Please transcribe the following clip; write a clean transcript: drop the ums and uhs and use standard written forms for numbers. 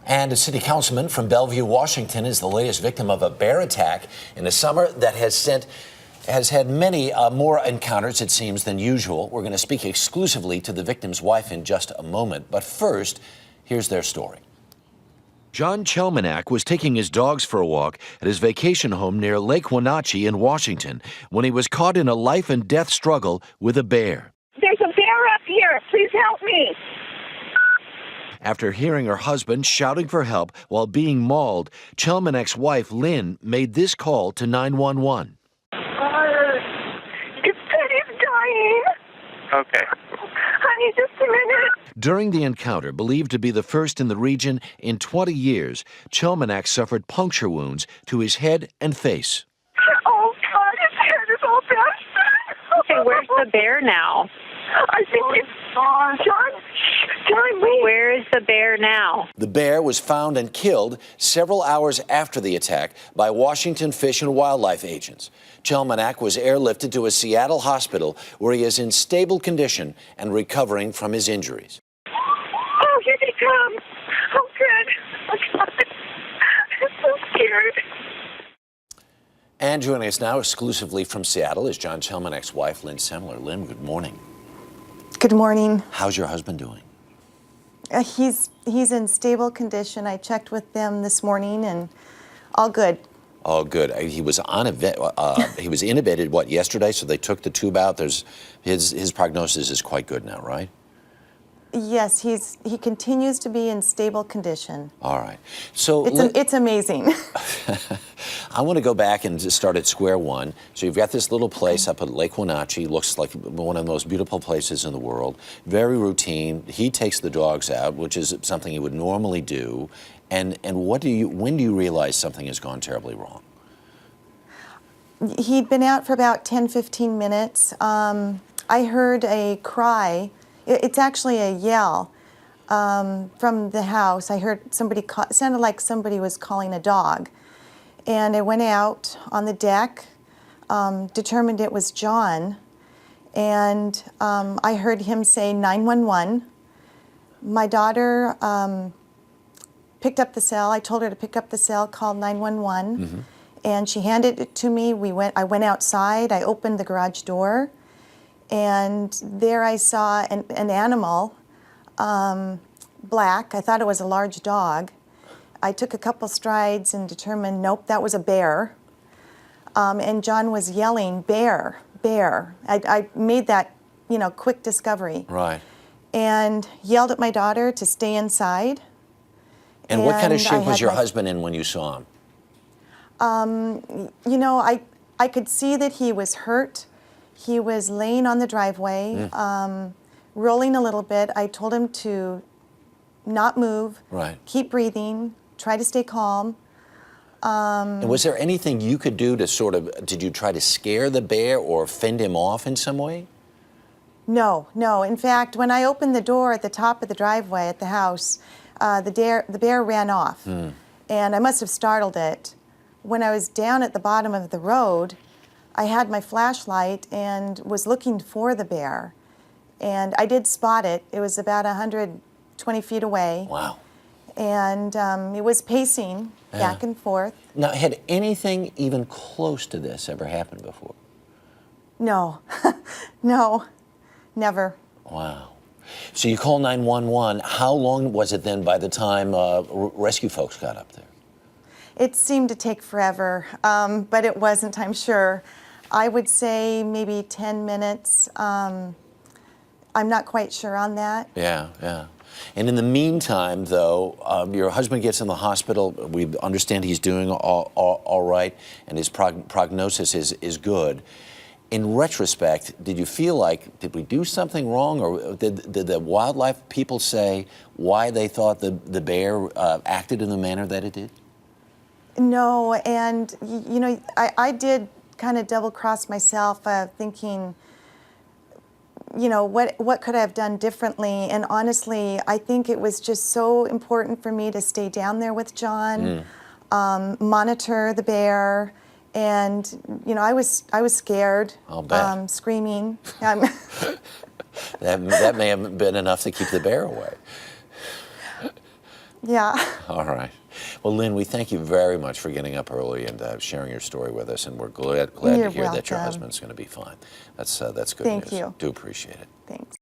And a city councilman from Bellevue, Washington, is the latest victim of a bear attack in a summer that has had many more encounters, it seems, than usual. We're going to speak exclusively to the victim's wife in just a moment. But first, here's their story. John Chelminiak was taking his dogs for a walk at his vacation home near Lake Wenatchee in Washington when he was caught in a life and death struggle with a bear. There's a bear up here. Please help me. After hearing her husband shouting for help while being mauled, Chelminiak's wife, Lynn, made this call to 911. It's Teddy's dying. Okay. Honey, just a minute. During the encounter, believed to be the first in the region in 20 years, Chelminiak suffered puncture wounds to his head and face. Oh, God, his head is all bashed. Okay, where's the bear now? I think it's John, wait. Where is the bear now? The bear was found and killed several hours after the attack by Washington Fish and Wildlife agents. Chelminiak was airlifted to a Seattle hospital where he is in stable condition and recovering from his injuries. Oh, here they come. Oh, good. Oh, God. I'm so scared. And joining us now exclusively from Seattle is John Chelminiak's wife, Lynn Semler. Lynn, good morning. Good morning. How's your husband doing? He's in stable condition. I checked with them this morning, and all good. Oh, good. He was he was intubated yesterday, so they took the tube out. His prognosis is quite good now, right? Yes, he continues to be in stable condition. All right. So it's amazing. I want to go back and just start at square one. So you've got this little place up at Lake Wenatchee. Looks like one of the most beautiful places in the world. Very routine. He takes the dogs out, which is something he would normally do. And when do you realize something has gone terribly wrong? He'd been out for about 10, 15 minutes. I heard a cry. It's actually a yell from the house. I heard somebody it sounded like somebody was calling a dog. And I went out on the deck, determined it was John, and I heard him say 911. My daughter picked up the cell. I told her to pick up the cell, called 911, and she handed it to me. I went outside. I opened the garage door, and there I saw an animal, black. I thought it was a large dog. I took a couple strides and determined, nope, that was a bear. And John was yelling, bear, bear. I made that, quick discovery. Right. And yelled at my daughter to stay inside. And what kind of shape was your husband in when you saw him? I could see that he was hurt. He was laying on the driveway, rolling a little bit. I told him to not move, right. Keep breathing, try to stay calm. And was there anything you could do to did you try to scare the bear or fend him off in some way? No. In fact, when I opened the door at the top of the driveway at the house, the bear ran off. And I must have startled it. When I was down at the bottom of the road, I had my flashlight and was looking for the bear. And I did spot it. It was about 120 feet away. Wow. And it was pacing back and forth. Now, had anything even close to this ever happened before? No. No, never. Wow. So you call 911. How long was it then by the time rescue folks got up there? It seemed to take forever, but it wasn't, I'm sure. I would say maybe 10 minutes. I'm not quite sure on that. Yeah. And in the meantime, though, your husband gets in the hospital. We understand he's doing all right, and his prognosis is good. In retrospect, did you feel like, did we do something wrong, or did the wildlife people say why they thought the bear acted in the manner that it did? No, and I did kind of double-cross myself, thinking, what could I have done differently? And honestly, I think it was just so important for me to stay down there with John, monitor the bear, and I was scared, I'll bet. screaming. That may have been enough to keep the bear away. Yeah. All right. Well, Lynn, we thank you very much for getting up early and sharing your story with us, and we're glad to You're hear that your welcome. husband's going to be fine. That's good Thank news. you. Do appreciate it. Thanks.